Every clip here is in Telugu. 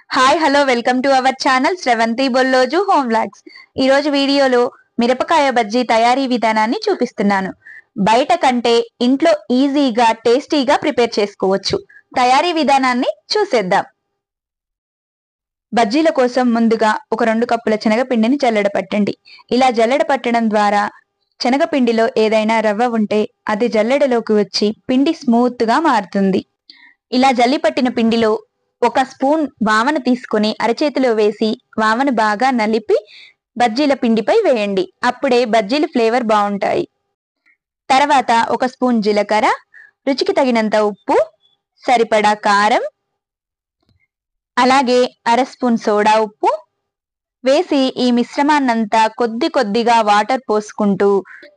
Hi hello welcome to our channel Sravanthi Bolloju home vlogs. ఈరోజు వీడియోలో మిరపకాయ బజ్జీ తయారీ విధానాన్ని చూపిస్తున్నాను. బయట కంటే ఇంట్లో ఈజీగా టేస్టీగా ప్రిపేర్ చేసుకోవచ్చు. తయారీ విధానాన్ని చూసేద్దాం. బజ్జీల కోసం ముందుగా ఒక 2 కప్పుల శనగపిండిని జల్లెడ పట్టండి. ఇలా జల్లెడ పట్టడం ద్వారా శనగపిండిలో ఏదైనా రవ్వ ఉంటే అది జల్లెడలోకి వచ్చి పిండి స్మూత్ గా మారుతుంది. ఇలా జల్లి పట్టిన పిండిలో 1 స్పూన్ వామను తీసుకుని అరచేతిలో వేసి వామను బాగా నలిపి బజ్జీల పిండిపై వేయండి. అప్పుడే బజ్జీలు ఫ్లేవర్ బాగుంటాయి. తర్వాత 1 స్పూన్ జీలకర్ర, రుచికి తగినంత ఉప్పు, సరిపడా కారం, అలాగే 1/2 స్పూన్ సోడా ఉప్పు వేసి ఈ మిశ్రమాన్నంతా కొద్దిగా వాటర్ పోసుకుంటూ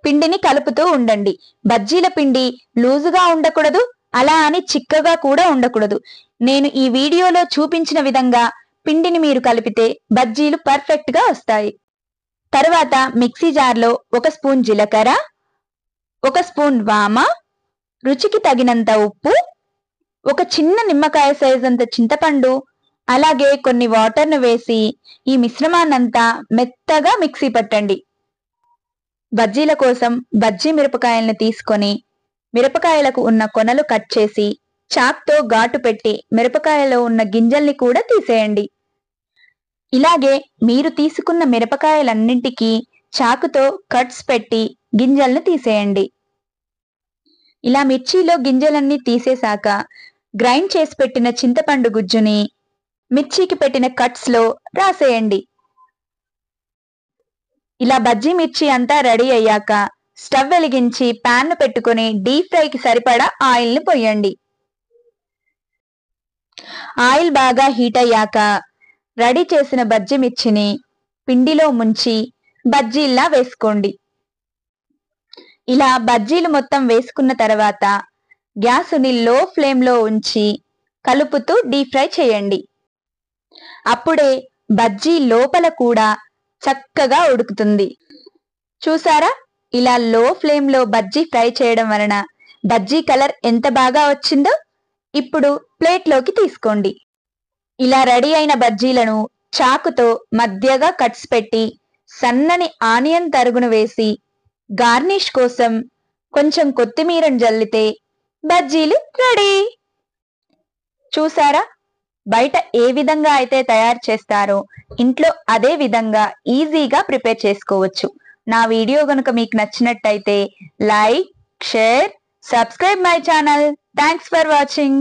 పిండిని కలుపుతూ ఉండండి. బజ్జీల పిండి లూజుగా ఉండకూడదు, అలా అని చిక్కగా కూడా ఉండకూడదు. నేను ఈ వీడియోలో చూపించిన విధంగా పిండిని మీరు కలిపితే బజ్జీలు పర్ఫెక్ట్ గా వస్తాయి. తరువాత మిక్సీ జార్లో 1 స్పూన్ జీలకర్ర, 1 స్పూన్ వామ, రుచికి తగినంత ఉప్పు, ఒక చిన్న నిమ్మకాయ సైజ్ అంత చింతపండు, అలాగే కొన్ని వాటర్ను వేసి ఈ మిశ్రమాన్నంతా మెత్తగా మిక్సీ పట్టండి. బజ్జీల కోసం బజ్జీ మిరపకాయలను తీసుకొని మిరపకాయలకు ఉన్న కొనలు కట్ చేసి చాక్తో ఘాటు పెట్టి మిరపకాయలో ఉన్న గింజల్ని కూడా తీసేయండి. ఇలాగే మీరు తీసుకున్న మిరపకాయలన్నింటికీ చాకుతో కట్స్ పెట్టి గింజల్ని తీసేయండి. ఇలా మిర్చిలో గింజలన్నీ తీసేశాక గ్రైండ్ చేసి పెట్టిన చింతపండు గుజ్జుని మిర్చికి పెట్టిన కట్స్ లో రాసేయండి. ఇలా బజ్జీ మిర్చి అంతా రెడీ అయ్యాక స్టవ్ వెలిగించి ప్యాన్ పెట్టుకుని డీప్ ఫ్రైకి సరిపడా ఆయిల్ ని పోయండి. ఆయిల్ బాగా హీట్ అయ్యాక రెడీ చేసిన బజ్జీ మిర్చిని పిండిలో ముంచి బజ్జీల్లా వేసుకోండి. ఇలా బజ్జీలు మొత్తం వేసుకున్న తర్వాత గ్యాసుని లో ఫ్లేమ్ లో ఉంచి కలుపుతూ డీప్ ఫ్రై చేయండి. అప్పుడే బజ్జీ లోపల కూడా చక్కగా ఉడుకుతుంది. చూసారా, ఇలా లో ఫ్లేమ్ లో బజ్జీ ఫ్రై చేయడం వలన బజ్జీ కలర్ ఎంత బాగా వచ్చిందో. ఇప్పుడు ప్లేట్లోకి తీసుకోండి. ఇలా రెడీ అయిన బజ్జీలను చాకుతో మధ్యగా కట్స్ పెట్టి సన్నని ఆనియన్ తరుగును వేసి గార్నిష్ కోసం కొంచెం కొత్తిమీరను జల్లితే బజ్జీలు రెడీ. చూసారా, బయట ఏ విధంగా అయితే తయారు చేస్తారో ఇంట్లో అదే విధంగా ఈజీగా ప్రిపేర్ చేసుకోవచ్చు. నా వీడియో గనుక మీకు నచ్చినట్టయితే like, share, subscribe my channel. Thanks for watching.